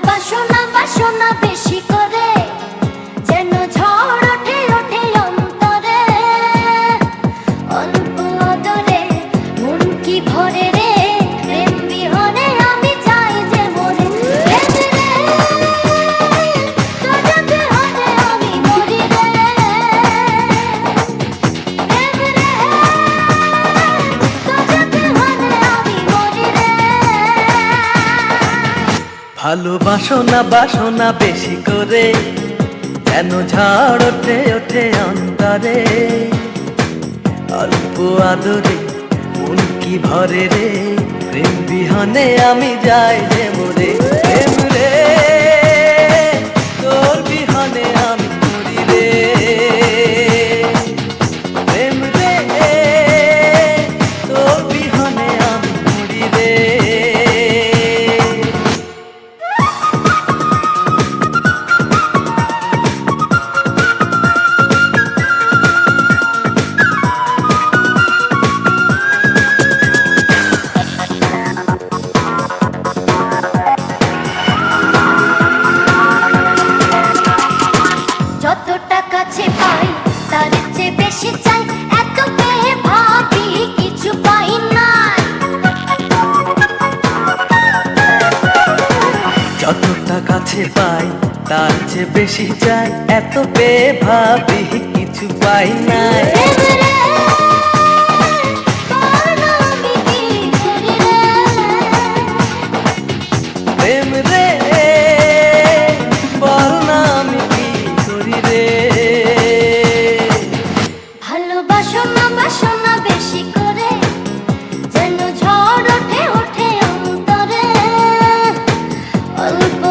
বাসনা বাসনা বেশি করে, যেন ঝড় ওঠে ওঠে অন্তরে। অল্প আদরে মন কি ভরে রে, প্রেম বিহনে আমি চাই যে মরে। প্রেম রে, তোর বিহনে আমি মরি রে। প্রেম রে, তোর বিহনে আমি মরি রে। ভালোবাসনা বাসনা বেশি করে, যেন ঝড় ওঠে ওঠে অন্তরে। অল্প আদরে মন কি ভরে রে, প্রেম বিহনে আমি যাই যে মরে। প্রেম রে, তোর বিহনে আমি মরি রে। প্রেম রে, তোর বিহনে আমি মরি রে। যতটা কাছে পাই তার চেয়ে বেশি চাই, এত পেয়ে ভাবি কিছু পাই না। যতটা কাছে পাই তার চেয়ে বেশি চাই, এত পেয়ে ভাবি কিছু পাই না। প্রেম রে, বল আমি কি করি রে। প্রেম রে, বল না আমি কি করি রে। ভালোবাসনা বাসনা বেশি করে, যেন ঝড় ওঠে ওঠে অন্তরে। অল্প